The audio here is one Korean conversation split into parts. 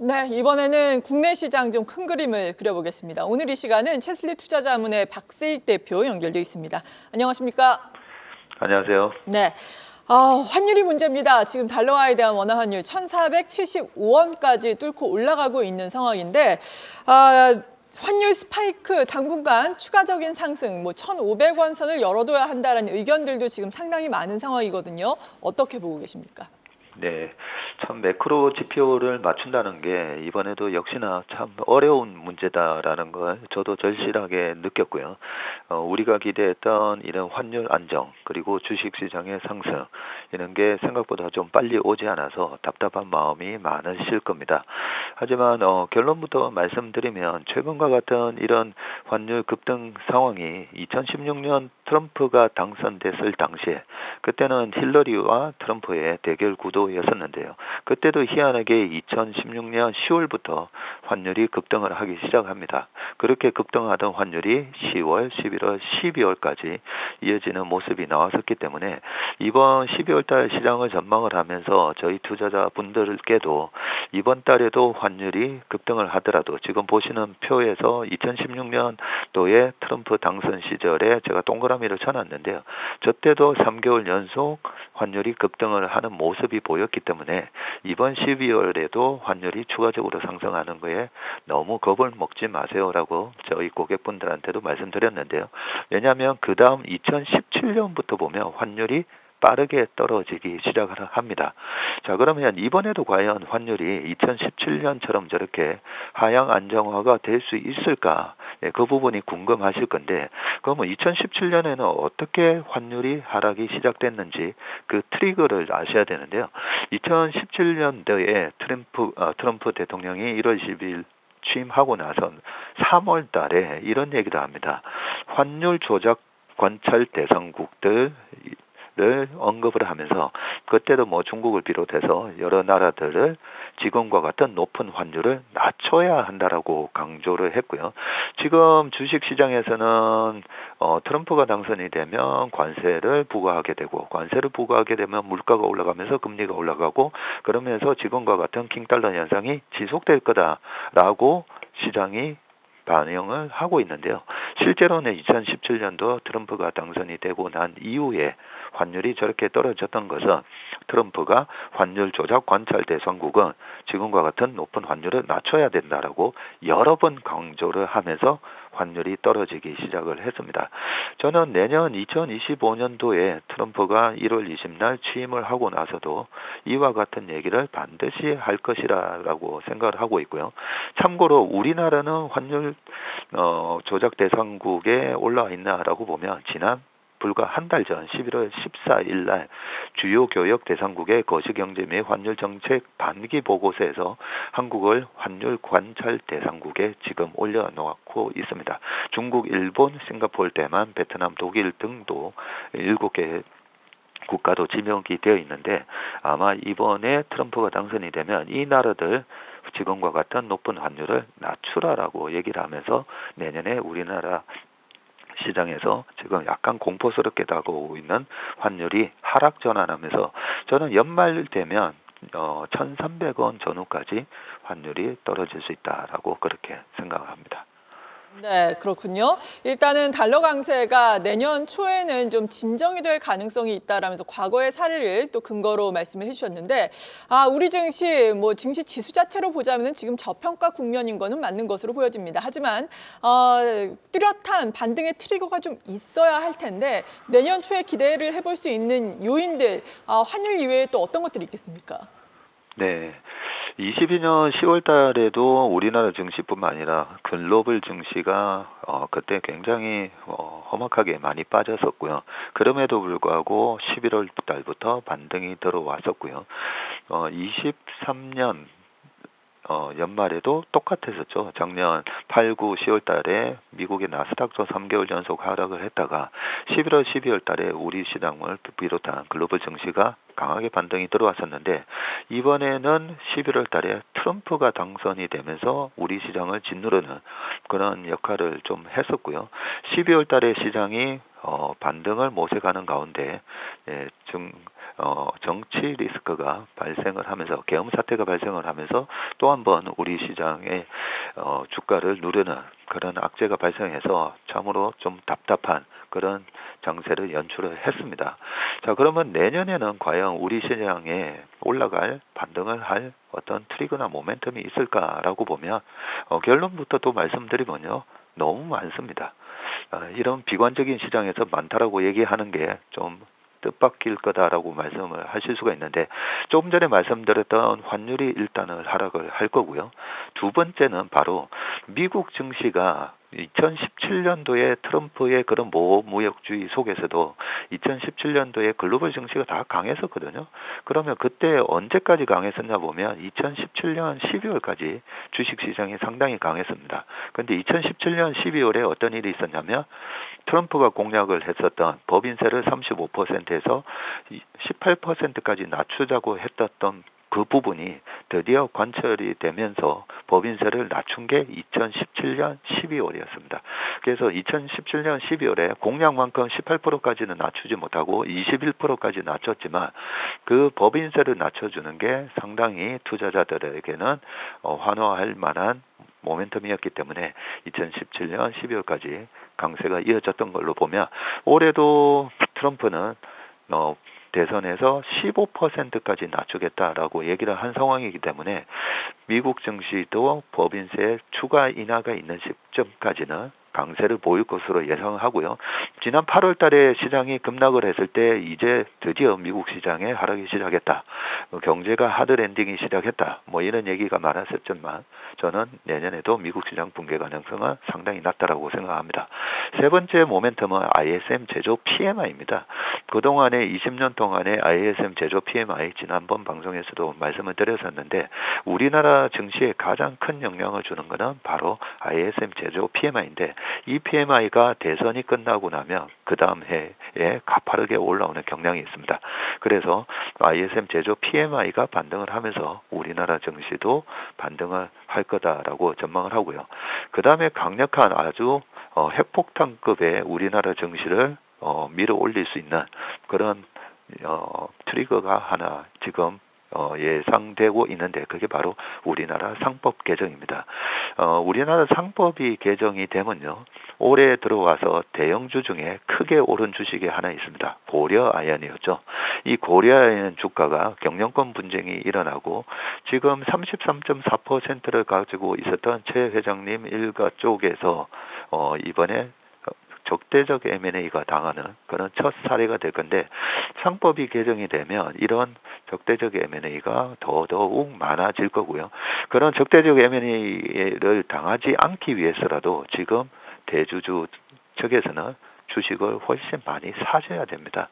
네, 이번에는 국내 시장 좀 큰 그림을 그려보겠습니다. 오늘 이 시간은 채슬리 투자자문의 박세익 대표 연결돼 있습니다. 안녕하십니까? 안녕하세요. 네. 환율이 문제입니다. 지금 달러화에 대한 원화 환율 1,475원까지 뚫고 올라가고 있는 상황인데, 환율 스파이크 당분간 추가적인 상승, 1,500원 선을 열어둬야 한다는 의견들도 지금 상당히 많은 상황이거든요. 어떻게 보고 계십니까? 네, 참 매크로 지표를 맞춘다는 게 이번에도 역시나 참 어려운 문제다라는 걸 저도 절실하게 느꼈고요. 우리가 기대했던 이런 환율 안정 그리고 주식시장의 상승 이런 게 생각보다 좀 빨리 오지 않아서 답답한 마음이 많으실 겁니다. 하지만 결론부터 말씀드리면 최근과 같은 이런 환율 급등 상황이 2016년 트럼프가 당선됐을 당시에 그때는 힐러리와 트럼프의 대결 구도였었는데요. 그때도 희한하게 2016년 10월부터 환율이 급등을 하기 시작합니다. 그렇게 급등하던 환율이 10월, 11월, 12월까지 이어지는 모습이 나왔었기 때문에 이번 12월 달 시장을 전망을 하면서 저희 투자자분들께도 이번 달에도 환율이 급등을 하더라도 지금 보시는 표에서 2016년도에 트럼프 당선 시절에 제가 동그라미를 쳐놨는데요. 저때도 3개월 연속 환율이 급등을 하는 모습이 보였기 때문에 이번 12월에도 환율이 추가적으로 상승하는 거에 너무 겁을 먹지 마세요라고 저희 고객분들한테도 말씀드렸는데요. 왜냐하면 그 다음 2017년부터 보면 환율이 빠르게 떨어지기 시작을 합니다. 자, 그러면 이번에도 과연 환율이 2017년처럼 저렇게 하향 안정화가 될 수 있을까? 그 부분이 궁금하실 건데, 그러면 2017년에는 어떻게 환율이 하락이 시작됐는지 그 트리거를 아셔야 되는데요. 2017년도에 트럼프 대통령이 1월 10일 취임하고 나선 3월 달에 이런 얘기를 합니다. 환율 조작 관찰 대상국들 를 언급을 하면서 그때도 중국을 비롯해서 여러 나라들을 지금과 같은 높은 환율을 낮춰야 한다라고 강조를 했고요. 지금 주식시장에서는 트럼프가 당선이 되면 관세를 부과하게 되고 관세를 부과하게 되면 물가가 올라가면서 금리가 올라가고 그러면서 지금과 같은 킹달러 현상이 지속될 거다라고 시장이 반영을 하고 있는데요. 실제로는 2017년도 트럼프가 당선이 되고 난 이후에 환율이 저렇게 떨어졌던 것은 트럼프가 환율 조작 관찰 대상국은 지금과 같은 높은 환율을 낮춰야 된다라고 여러 번 강조를 하면서 환율이 떨어지기 시작을 했습니다. 저는 내년 2025년도에 트럼프가 1월 20날 취임을 하고 나서도 이와 같은 얘기를 반드시 할 것이라고 생각을 하고 있고요. 참고로 우리나라는 환율 조작 대상국에 올라와 있나라고 보면 지난 불과 한 달 전 11월 14일 날 주요 교역 대상국의 거시경제 및 환율 정책 반기 보고서에서 한국을 환율 관찰 대상국에 지금 올려놓고 있습니다. 중국, 일본, 싱가포르, 대만, 베트남, 독일 등도 7개 국가도 지명이 되어 있는데 아마 이번에 트럼프가 당선이 되면 이 나라들 지금과 같은 높은 환율을 낮추라라고 얘기를 하면서 내년에 우리나라 시장에서 지금 약간 공포스럽게 다가오고 있는 환율이 하락 전환하면서 저는 연말 되면 1,300원 전후까지 환율이 떨어질 수 있다라고 그렇게 생각합니다. 네, 그렇군요. 일단은 달러 강세가 내년 초에는 좀 진정이 될 가능성이 있다라면서 과거의 사례를 또 근거로 말씀을 해주셨는데, 우리 증시, 증시 지수 자체로 보자면은 지금 저평가 국면인 거는 맞는 것으로 보여집니다. 하지만, 뚜렷한 반등의 트리거가 좀 있어야 할 텐데, 내년 초에 기대를 해볼 수 있는 요인들, 환율 이외에 또 어떤 것들이 있겠습니까? 네. 22년 10월 달에도 우리나라 증시뿐만 아니라 글로벌 증시가 그때 굉장히 험악하게 많이 빠졌었고요. 그럼에도 불구하고 11월 달부터 반등이 들어왔었고요. 23년 연말에도 똑같았었죠. 작년 8, 9, 10월 달에 미국의 나스닥도 3개월 연속 하락을 했다가 11월, 12월 달에 우리 시장을 비롯한 글로벌 증시가 강하게 반등이 들어왔었는데 이번에는 11월 달에 트럼프가 당선이 되면서 우리 시장을 짓누르는 그런 역할을 좀 했었고요. 12월 달에 시장이 반등을 모색하는 가운데 정치 리스크가 발생을 하면서 계엄 사태가 발생을 하면서 또 한 번 우리 시장의 주가를 누르는 그런 악재가 발생해서 참으로 좀 답답한 그런 장세를 연출을 했습니다. 자, 그러면 내년에는 과연 우리 시장에 올라갈 반등을 할 어떤 트리거나 모멘텀이 있을까라고 보면 결론부터 또 말씀드리면요. 너무 많습니다. 이런 비관적인 시장에서 많다라고 얘기하는 게 좀 뜻밖일 거다라고 말씀을 하실 수가 있는데 조금 전에 말씀드렸던 환율이 일단은 하락을 할 거고요. 두 번째는 바로 미국 증시가 2017년도에 트럼프의 그런 모호무역주의 속에서도 2017년도에 글로벌 증시가 다 강했었거든요. 그러면 그때 언제까지 강했었냐 보면 2017년 12월까지 주식시장이 상당히 강했습니다. 그런데 2017년 12월에 어떤 일이 있었냐면 트럼프가 공약을 했었던 법인세를 35%에서 18%까지 낮추자고 했었던 그 부분이 드디어 관철이 되면서 법인세를 낮춘 게 2017년 12월이었습니다. 그래서 2017년 12월에 공약만큼 18%까지는 낮추지 못하고 21%까지 낮췄지만 그 법인세를 낮춰주는 게 상당히 투자자들에게는 환호할 만한 모멘텀이었기 때문에 2017년 12월까지 강세가 이어졌던 걸로 보면 올해도 트럼프는 대선에서 15%까지 낮추겠다라고 얘기를 한 상황이기 때문에 미국 증시도 법인세 추가 인하가 있는 시점까지는 강세를 보일 것으로 예상하고요. 지난 8월 달에 시장이 급락을 했을 때 이제 드디어 미국 시장에 하락이 시작했다. 경제가 하드랜딩이 시작했다. 이런 얘기가 많았었지만 저는 내년에도 미국 시장 붕괴 가능성은 상당히 낮다라고 생각합니다. 세 번째 모멘텀은 ISM 제조 PMI입니다. 그동안에 20년 동안의 ISM 제조 PMI 지난번 방송에서도 말씀을 드렸었는데 우리나라 증시에 가장 큰 영향을 주는 것은 바로 ISM 제조 PMI인데 이 PMI가 대선이 끝나고 나면 그 다음 해에 가파르게 올라오는 경향이 있습니다. 그래서 ISM 제조 PMI가 반등을 하면서 우리나라 증시도 반등을 할 거다라고 전망을 하고요. 그 다음에 강력한 아주 핵폭탄급의 우리나라 증시를 밀어 올릴 수 있는 그런 트리거가 하나 지금 예상되고 있는데 그게 바로 우리나라 상법 개정입니다. 우리나라 상법이 개정이 되면요. 올해 들어와서 대형주 중에 크게 오른 주식이 하나 있습니다. 고려아연이었죠. 이 고려아연 주가가 경영권 분쟁이 일어나고 지금 33.4%를 가지고 있었던 최 회장님 일가 쪽에서 이번에 적대적 M&A가 당하는 그런 첫 사례가 될 건데 상법이 개정이 되면 이런 적대적 M&A가 더더욱 많아질 거고요. 그런 적대적 M&A를 당하지 않기 위해서라도 지금 대주주 측에서는 주식을 훨씬 많이 사셔야 됩니다.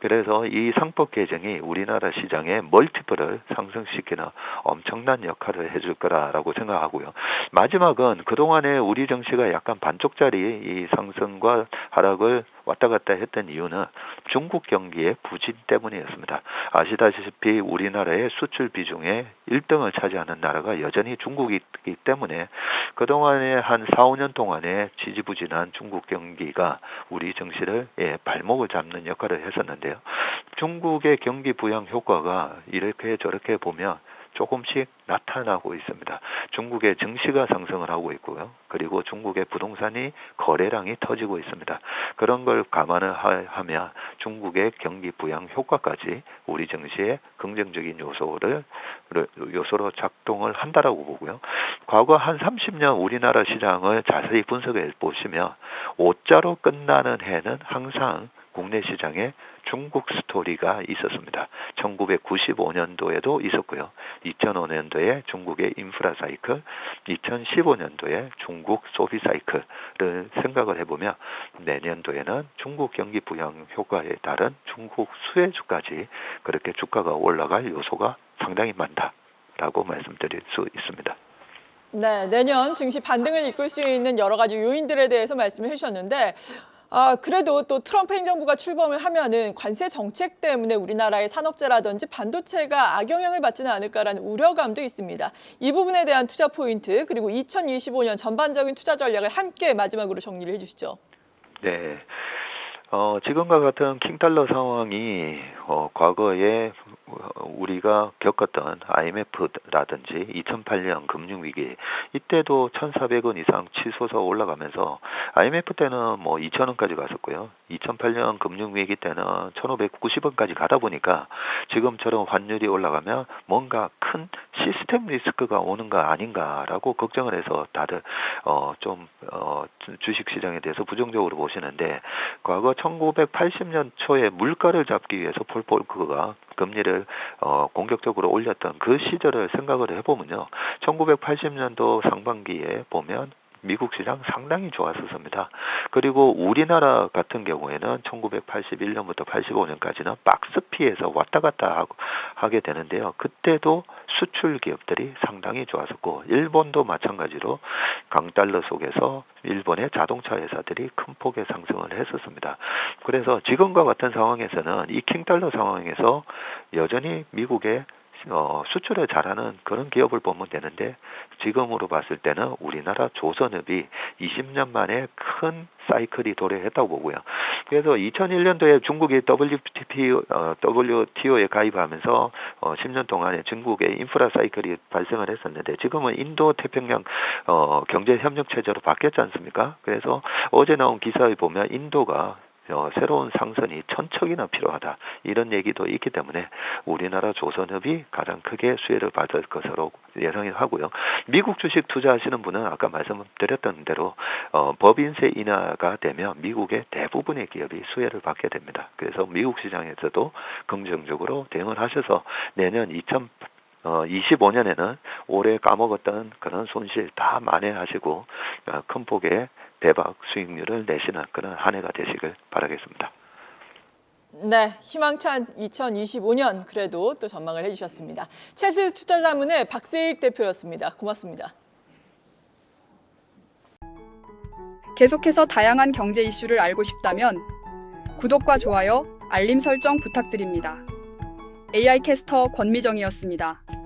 그래서 이 상법 개정이 우리나라 시장의 멀티플을 상승시키는 엄청난 역할을 해줄 거라고 생각하고요. 마지막은 그동안에 우리 증시가 약간 반쪽짜리 이 상승과 하락을 왔다 갔다 했던 이유는 중국 경기의 부진 때문이었습니다. 아시다시피 우리나라의 수출 비중의 1등을 차지하는 나라가 여전히 중국이기 때문에 그동안에 한 4, 5년 동안에 지지부진한 중국 경기가 우리 증시를 발목을 잡는 역할을 했었는데요. 중국의 경기 부양 효과가 이렇게 저렇게 보면 조금씩 나타나고 있습니다. 중국의 증시가 상승을 하고 있고요. 그리고 중국의 부동산이 거래량이 터지고 있습니다. 그런 걸 감안을 하면 중국의 경기 부양 효과까지 우리 증시에 긍정적인 요소로 작동을 한다라고 보고요. 과거 한 30년 우리나라 시장을 자세히 분석해 보시면 5자로 끝나는 해는 항상 국내 시장에 중국 스토리가 있었습니다. 1995년도에도 있었고요. 2005년도에 중국의 인프라 사이클, 2015년도에 중국 소비 사이클을 생각을 해보면 내년도에는 중국 경기 부양 효과에 따른 중국 수혜주까지 그렇게 주가가 올라갈 요소가 상당히 많다라고 말씀드릴 수 있습니다. 네, 내년 증시 반등을 이끌 수 있는 여러 가지 요인들에 대해서 말씀을 해주셨는데 그래도 또 트럼프 행정부가 출범을 하면은 관세 정책 때문에 우리나라의 산업재라든지 반도체가 악영향을 받지는 않을까라는 우려감도 있습니다. 이 부분에 대한 투자 포인트 그리고 2025년 전반적인 투자 전략을 함께 마지막으로 정리를 해주시죠. 네. 지금과 같은 킹달러 상황이 과거에 우리가 겪었던 IMF라든지 2008년 금융위기 이때도 1,400원 이상 치솟아 올라가면서 IMF 때는 뭐 2,000원까지 갔었고요. 2008년 금융위기 때는 1,590원까지 가다 보니까 지금처럼 환율이 올라가면 뭔가 큰 시스템 리스크가 오는 거 아닌가라고 걱정을 해서 다들 주식시장에 대해서 부정적으로 보시는데 과거 1980년 초에 물가를 잡기 위해서 폴 볼크가 금리를 공격적으로 올렸던 그 시절을 생각을 해보면요. 1980년도 상반기에 보면 미국 시장 상당히 좋았었습니다. 그리고 우리나라 같은 경우에는 1981년부터 85년까지는 박스피에서 왔다 갔다 하게 되는데요. 그때도 수출 기업들이 상당히 좋았었고 일본도 마찬가지로 강달러 속에서 일본의 자동차 회사들이 큰 폭의 상승을 했었습니다. 그래서 지금과 같은 상황에서는 이 킹달러 상황에서 여전히 미국의 수출을 잘하는 그런 기업을 보면 되는데 지금으로 봤을 때는 우리나라 조선업이 20년 만에 큰 사이클이 도래했다고 보고요. 그래서 2001년도에 중국이 WTO에 가입하면서 10년 동안에 중국의 인프라 사이클이 발생을 했었는데 지금은 인도 태평양 경제협력 체제로 바뀌었지 않습니까? 그래서 어제 나온 기사에 보면 인도가 새로운 상선이 1,000척이나 필요하다. 이런 얘기도 있기 때문에 우리나라 조선업이 가장 크게 수혜를 받을 것으로 예상을 하고요. 미국 주식 투자하시는 분은 아까 말씀드렸던 대로 법인세 인하가 되면 미국의 대부분의 기업이 수혜를 받게 됩니다. 그래서 미국 시장에서도 긍정적으로 대응을 하셔서 내년 2025년에는 올해 까먹었던 그런 손실 다 만회하시고 큰 폭의 대박 수익률을 내시는 그런 한 해가 되시길 바라겠습니다. 네, 희망찬 2025년 그래도 또 전망을 해주셨습니다. 첼시 투자자문의 박세익 대표였습니다. 고맙습니다. 계속해서 다양한 경제 이슈를 알고 싶다면 구독과 좋아요, 알림 설정 부탁드립니다. AI 캐스터 권미정이었습니다.